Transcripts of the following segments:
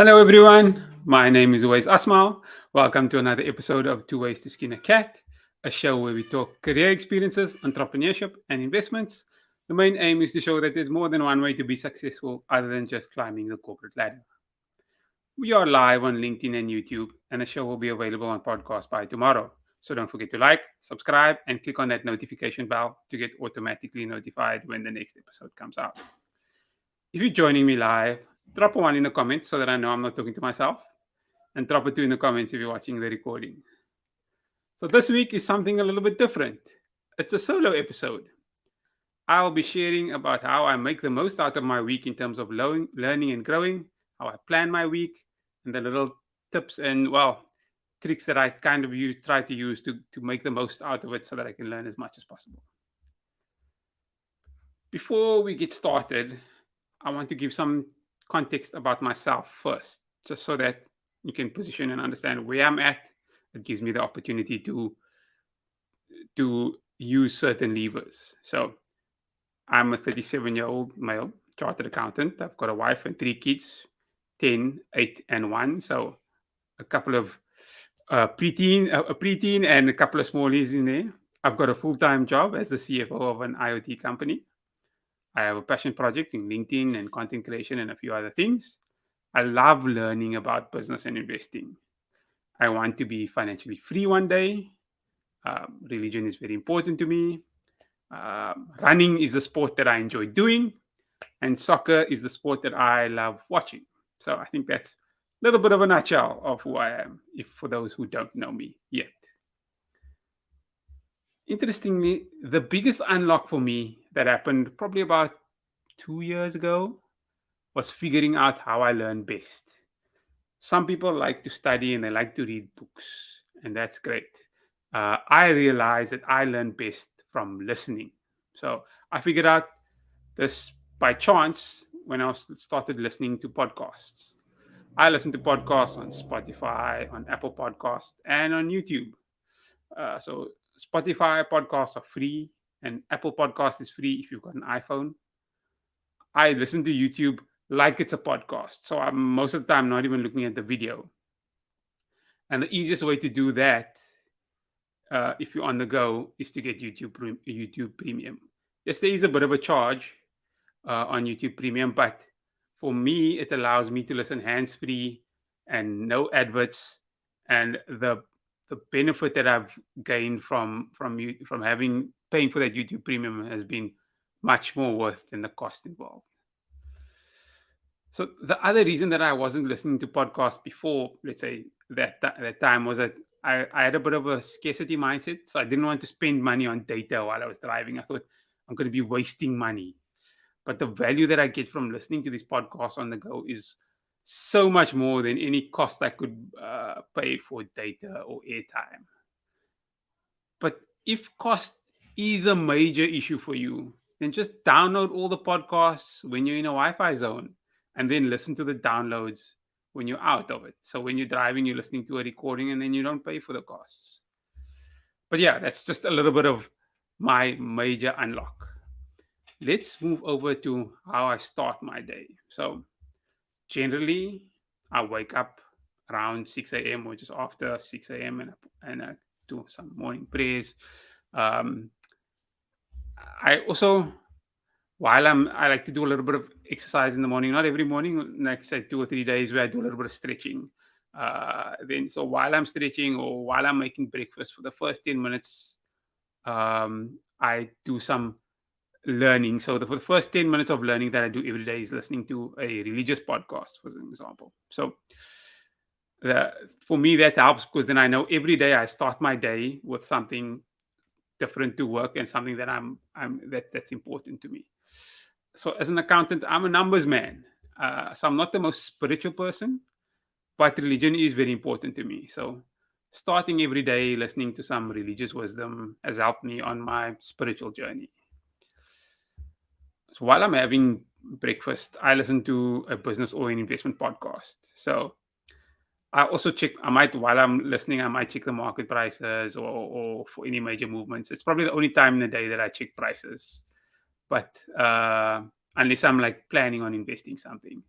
Hello, everyone. My name is Tooways Asmal. Welcome to another episode of Two Ways to Skin a Cat, a show where we talk career experiences, entrepreneurship, and investments. The main aim is to show that there's more than one way to be successful other than just climbing the corporate ladder. We are live on LinkedIn and YouTube, and the show will be available on podcast by tomorrow. So don't forget to like, subscribe, and click on that notification bell to get automatically notified when the next episode comes out. If you're joining me live, drop a one in the comments so that I know I'm not talking to myself, and drop a two in the comments if you're watching the recording. So this week is something a little bit different. It's a solo episode. I'll be sharing about how I make the most out of my week in terms of learning and growing, how I plan my week, and the little tips and, well, tricks that I kind of try to use to make the most out of it so that I can learn as much as possible. Before we get started, I want to give some context about myself first, just so that you can position and understand where I'm at. It gives me the opportunity to use certain levers. So I'm a 37-year-old male chartered accountant. I've got a wife and three kids, 10, 8, and 1. So a couple of a preteen and a couple of smallies in there. I've got a full-time job as the CFO of an IoT company. I have a passion project in LinkedIn and content creation and a few other things. I love learning about business and investing. I want to be financially free one day. Religion is very important to me. Running is the sport that I enjoy doing, and soccer is the sport that I love watching. So I think that's a little bit of a nutshell of who I am, if for those who don't know me yet. Interestingly, the biggest unlock for me that happened probably about 2 years ago was figuring out how I learn best. Some people like to study and they like to read books, and that's great. I realized that I learn best from listening. So I figured out this by chance when I started listening to podcasts. I listen to podcasts on Spotify, on Apple Podcasts, and on YouTube. So Spotify podcasts are free, and Apple Podcast is free if you've got an iPhone. I listen to YouTube like it's a podcast, so I'm most of the time not even looking at the video. And the easiest way to do that, if you're on the go, is to get YouTube Premium. Yes, there is a bit of a charge on YouTube Premium, but for me, it allows me to listen hands free and no adverts. And the benefit that I've gained from having paying for that YouTube Premium has been much more worth than the cost involved. So the other reason that I wasn't listening to podcasts before, let's say that time, was that I had a bit of a scarcity mindset. So I didn't want to spend money on data while I was driving. I thought I'm going to be wasting money. But the value that I get from listening to these podcasts on the go is so much more than any cost I could pay for data or airtime. But if cost is a major issue for you, then just download all the podcasts when you're in a Wi-Fi zone and then listen to the downloads when you're out of it. So when you're driving, you're listening to a recording and then you don't pay for the costs. But yeah, that's just a little bit of my major unlock. Let's move over to how I start my day. So generally, I wake up around 6 a.m. or just after 6 a.m. and I do some morning prayers. Um, I also, I like to do a little bit of exercise in the morning. Not every morning, like say 2 or 3 days where I do a little bit of stretching. So while I'm stretching or while I'm making breakfast, for the first 10 minutes, I do some learning. So for the first 10 minutes of learning that I do every day is listening to a religious podcast, for example. So for me, that helps because then I know every day I start my day with something different to work and something that that's important to me. So as an accountant, I'm a numbers man. So I'm not the most spiritual person, but religion is very important to me. So starting every day listening to some religious wisdom has helped me on my spiritual journey. So while I'm having breakfast, I listen to a business or an investment podcast. So I also check, while I'm listening, I might check the market prices or for any major movements. It's probably the only time in the day that I check prices. But unless I'm like planning on investing something.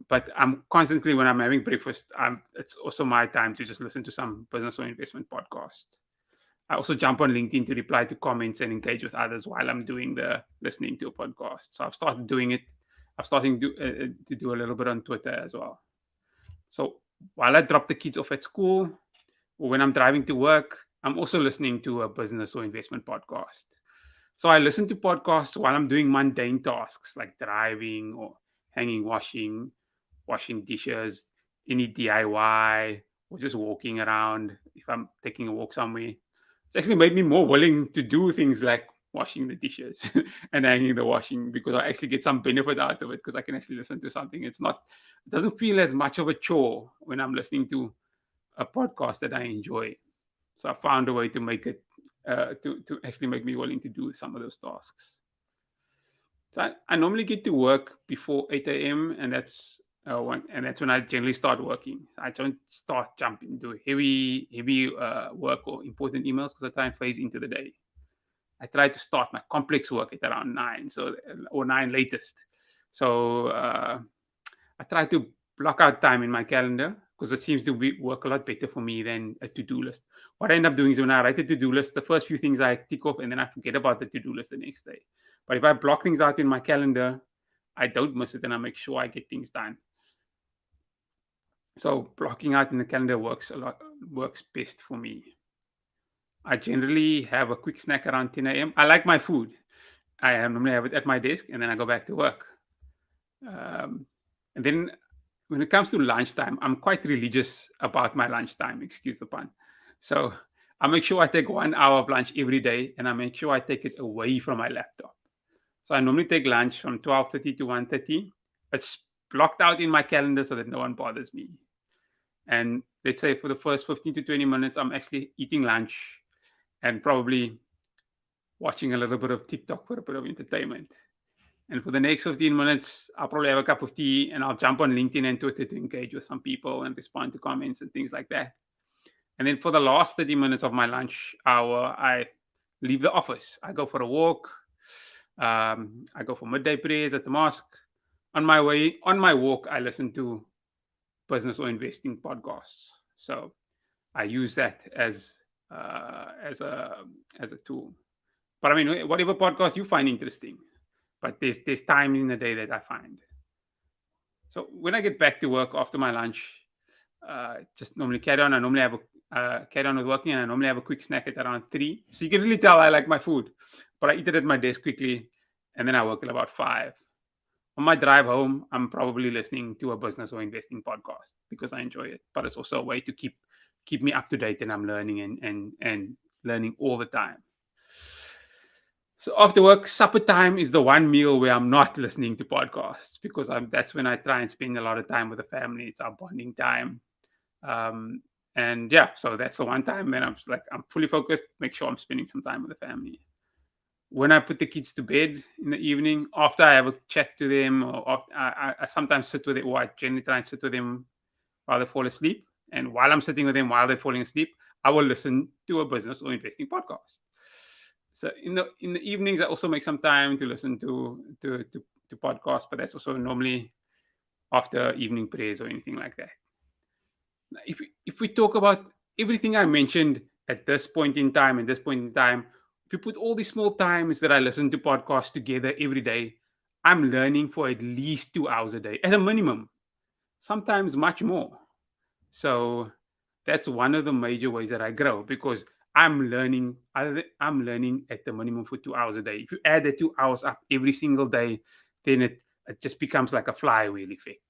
But I'm constantly, when I'm having breakfast, it's also my time to just listen to some business or investment podcast. I also jump on LinkedIn to reply to comments and engage with others while I'm doing the listening to a podcast. So I've started doing it. I'm starting to do a little bit on Twitter as well. So while I drop the kids off at school, or when I'm driving to work, I'm also listening to a business or investment podcast. So I listen to podcasts while I'm doing mundane tasks like driving or hanging washing dishes, any DIY, or just walking around if I'm taking a walk somewhere. It's actually made me more willing to do things like washing the dishes and hanging the washing, because I actually get some benefit out of it because I can actually listen to something. It doesn't feel as much of a chore when I'm listening to a podcast that I enjoy. So I found a way to make it to actually make me willing to do some of those tasks. So I normally get to work before 8 a.m. and that's when I generally start working. I don't start jumping into heavy work or important emails because I try and phase into the day. I try to start my complex work at around 9, so or 9 latest. So I try to block out time in my calendar because it seems to work a lot better for me than a to-do list. What I end up doing is when I write a to-do list, the first few things I tick off and then I forget about the to-do list the next day. But if I block things out in my calendar, I don't miss it and I make sure I get things done. So blocking out in the calendar works best for me. I generally have a quick snack around 10 a.m. I like my food. I normally have it at my desk and then I go back to work. And then when it comes to lunchtime, I'm quite religious about my lunchtime, excuse the pun. So I make sure I take 1 hour of lunch every day and I make sure I take it away from my laptop. So I normally take lunch from 12:30 to 1:30. It's blocked out in my calendar so that no one bothers me. And let's say for the first 15 to 20 minutes, I'm actually eating lunch and probably watching a little bit of TikTok for a bit of entertainment. And for the next 15 minutes, I'll probably have a cup of tea and I'll jump on LinkedIn and Twitter to engage with some people and respond to comments and things like that. And then for the last 30 minutes of my lunch hour, I leave the office. I go for a walk. I go for midday prayers at the mosque. On my walk, I listen to business or investing podcasts. So I use that as a tool. But I mean, whatever podcast you find interesting, but there's time in the day that I find. So when I get back to work after my lunch, just normally carry on. I normally have a carry on with working, and I normally have a quick snack at around 3. So you can really tell I like my food, but I eat it at my desk quickly, and then I work till about 5. On my drive home, I'm probably listening to a business or investing podcast because I enjoy it. But it's also a way to keep me up to date, and I'm learning and learning all the time. So after work, supper time is the one meal where I'm not listening to podcasts because that's when I try and spend a lot of time with the family. It's our bonding time. And yeah, so that's the one time when I'm fully focused, make sure I'm spending some time with the family. When I put the kids to bed in the evening, after I have a chat to them, or I sometimes sit with it, or I generally try and sit with them while they fall asleep. And while I'm sitting with them while they're falling asleep, I will listen to a business or investing podcast. So in the evenings, I also make some time to listen to podcasts, but that's also normally after evening prayers or anything like that. If we talk about everything I mentioned at this point in time and this point in time, if you put all these small times that I listen to podcasts together every day, I'm learning for at least 2 hours a day at a minimum, sometimes much more. So that's one of the major ways that I grow because I'm learning at the minimum for 2 hours a day. If you add the 2 hours up every single day, then it just becomes like a flywheel effect.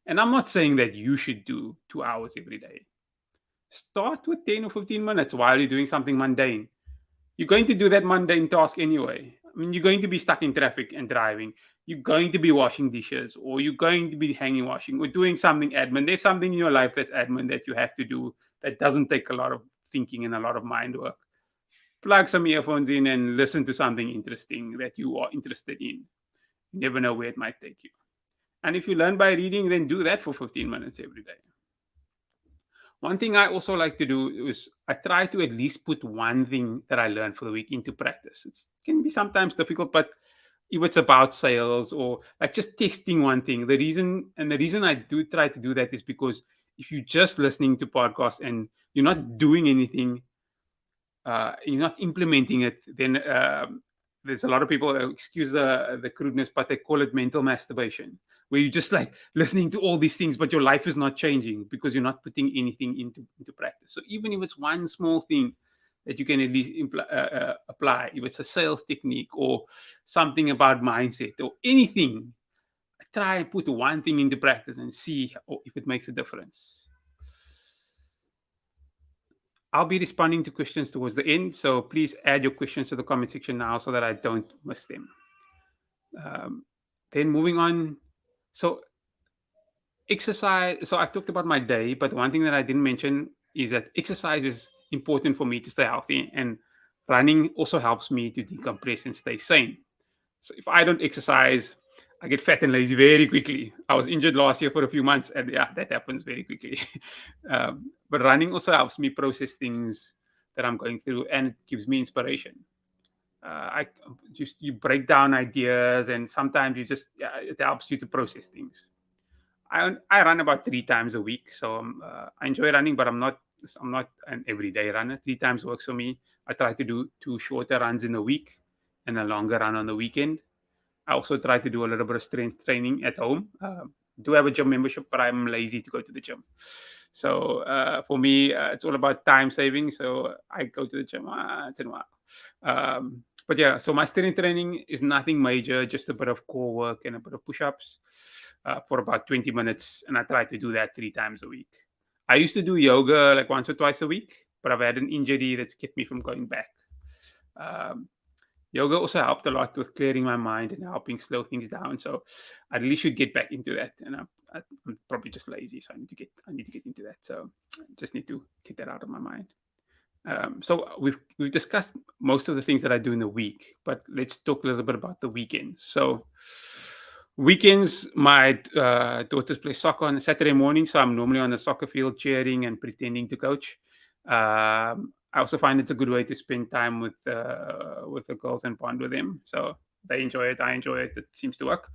And I'm not saying that you should do 2 hours every day. Start with 10 or 15 minutes while you're doing something mundane. You're going to do that mundane task anyway. I mean, you're going to be stuck in traffic and driving. You're going to be washing dishes, or you're going to be hanging washing, or doing something admin. There's something in your life that's admin that you have to do that doesn't take a lot of thinking and a lot of mind work. Plug some earphones in and listen to something interesting that you are interested in. You never know where it might take you. And if you learn by reading, then do that for 15 minutes every day. One thing I also like to do is I try to at least put one thing that I learned for the week into practice. It can be sometimes difficult, but if it's about sales or like just testing one thing. The reason I do try to do that is because if you're just listening to podcasts and you're not doing anything, you're not implementing it, then there's a lot of people that excuse the crudeness, but they call it mental masturbation, where you're just like listening to all these things, but your life is not changing because you're not putting anything into practice. So even if it's one small thing that you can at least apply, if it's a sales technique or something about mindset or anything, try and put one thing into practice and see if it makes a difference. I'll be responding to questions towards the end, so please add your questions to the comment section now so that I don't miss them. Um, then moving on, so exercise. So I've talked about my day, but one thing that I didn't mention is that exercise is important for me to stay healthy, and running also helps me to decompress and stay sane. So if I don't exercise, I get fat and lazy very quickly. I was injured last year for a few months, and yeah, that happens very quickly. But running also helps me process things that I'm going through, and it gives me inspiration. I just you break down ideas, and sometimes you just it helps you to process things. I run about 3 times a week, so I enjoy running, but I'm not an everyday runner. 3 times works for me. I try to do 2 shorter runs in a week and a longer run on the weekend. I also try to do a little bit of strength training at home. Do have a gym membership, but I'm lazy to go to the gym. So for me, it's all about time saving. So I go to the gym once in a while. But yeah, so my strength training is nothing major, just a bit of core work and a bit of push-ups for about 20 minutes, and I try to do that 3 times a week. I used to do yoga like once or twice a week, but I've had an injury that's kept me from going back. Um, Yoga also helped a lot with clearing my mind and helping slow things down. So I really should get back into that. And I'm probably just lazy, so I need to get into that. So I just need to get that out of my mind. So we've discussed most of the things that I do in the week, but let's talk a little bit about the weekends. So weekends, my daughters play soccer on a Saturday morning, so I'm normally on the soccer field cheering and pretending to coach. I also find it's a good way to spend time with the girls and bond with them. So they enjoy it, I enjoy it. It seems to work.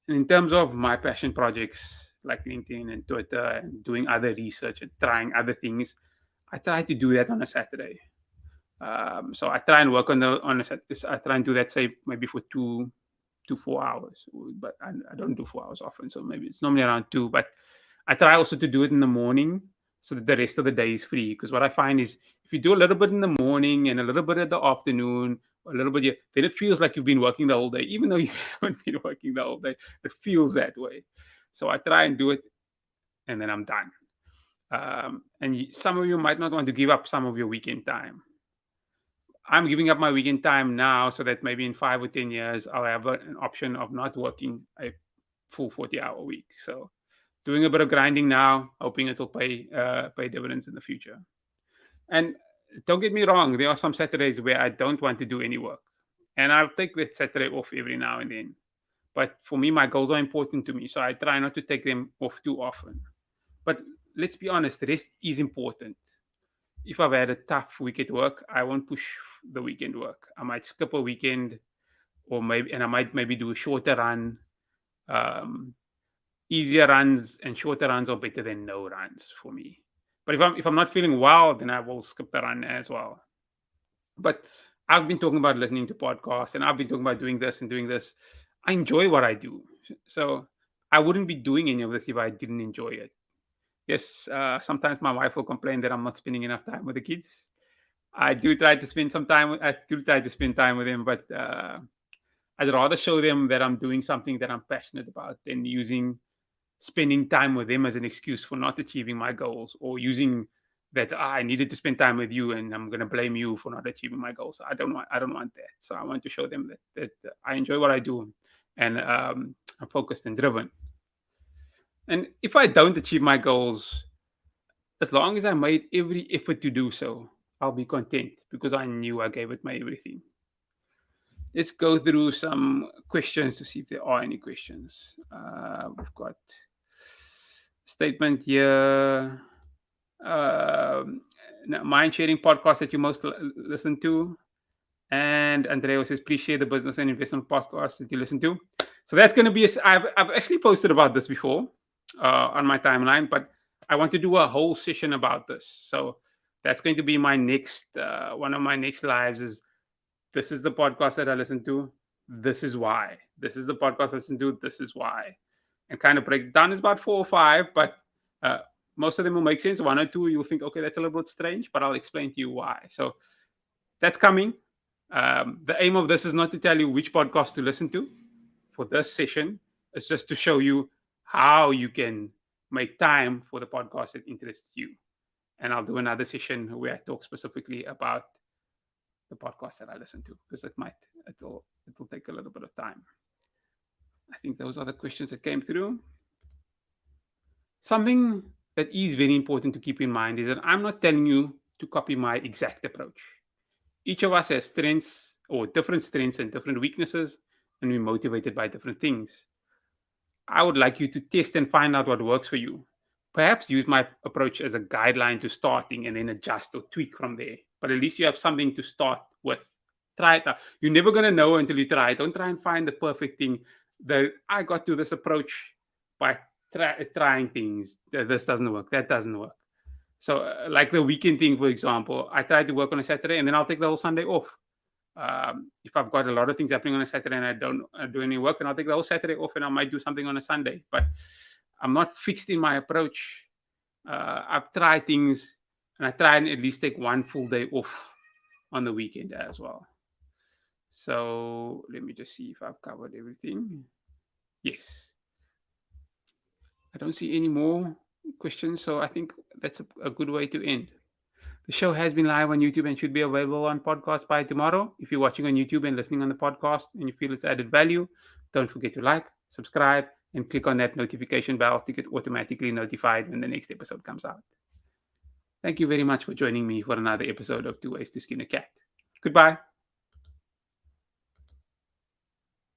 In terms of my passion projects like LinkedIn and Twitter and doing other research and trying other things, I try to do that on a Saturday. So I try and work on a I try and do that, say maybe for 2 to 4 hours, but I don't do 4 hours often, so maybe it's normally around two. But I try also to do it in the morning so that the rest of the day is free. Because what I find is if you do a little bit in the morning and a little bit in the afternoon, a little bit, then it feels like you've been working the whole day, even though you haven't been working the whole day. It feels that way. So I try and do it, and then I'm done. Some of you might not want to give up some of your weekend time. I'm giving up my weekend time now so that maybe in 5 or 10 years I'll have an option of not working a full 40-hour week. So doing a bit of grinding now, hoping it will pay dividends in the future. And don't get me wrong, there are some Saturdays where I don't want to do any work, and I'll take that Saturday off every now and then. But for me, my goals are important to me, so I try not to take them off too often. But let's be honest, rest is important. If I've had a tough week at work, I won't push the weekend work. I might skip a weekend, and I might maybe do a shorter run. Um, Easier runs and shorter runs are better than no runs for me. But if I'm not feeling well, then I will skip the run as well. But I've been talking about listening to podcasts, and I've been talking about doing this and doing this. I enjoy what I do, so I wouldn't be doing any of this if I didn't enjoy it. Yes, sometimes my wife will complain that I'm not spending enough time with the kids. I do try to spend some time. I do try to spend time with them, but I'd rather show them that I'm doing something that I'm passionate about than using spending time with them as an excuse for not achieving my goals, or using that I needed to spend time with you and I'm going to blame you for not achieving my goals. I don't want that. So I want to show them that I enjoy what I do, and I'm focused and driven. And if I don't achieve my goals, as long as I made every effort to do so, I'll be content because I knew I gave it my everything. Let's go through some questions to see if there are any questions. We've got statement here. Um, Mind sharing podcast that you most listen to. And Andrea says, please share the business and investment podcast that you listen to. So that's going to be, I've actually posted about this before on my timeline, but I want to do a whole session about this. So that's going to be my next, one of my next lives is this is the podcast that I listen to. This is why. This is the podcast I listen to. This is why. And kind of break it down is about 4 or 5, but uh, most of them will make sense. 1 or 2, you'll think, okay, that's a little bit strange, but I'll explain to you why. So that's coming. The aim of this is not to tell you which podcast to listen to for this session. It's just to show you how you can make time for the podcast that interests you. And I'll do another session where I talk specifically about the podcast that I listen to because it'll take a little bit of time. I think those are the questions that came through. Something that is very important to keep in mind is that I'm not telling you to copy my exact approach. Each of us has strengths or different strengths and different weaknesses, and we're motivated by different things. I would like you to test and find out what works for you. Perhaps use my approach as a guideline to starting and then adjust or tweak from there. But at least you have something to start with. Try it out. You're never going to know until you try it. Don't try and find the perfect thing. I got to this approach by trying things. This doesn't work. That doesn't work. So, like the weekend thing, for example, I try to work on a Saturday and then I'll take the whole Sunday off. If I've got a lot of things happening on a Saturday and I don't do any work, then I'll take the whole Saturday off and I might do something on a Sunday. But I'm not fixed in my approach. I've tried things and I try and at least take one full day off on the weekend as well. So let me just see if I've covered everything. Yes. I don't see any more questions, so I think that's a good way to end. The show has been live on YouTube and should be available on podcast by tomorrow. If you're watching on YouTube and listening on the podcast and you feel it's added value, don't forget to like, subscribe, and click on that notification bell to get automatically notified when the next episode comes out. Thank you very much for joining me for another episode of Two Ways to Skin a Cat. Goodbye.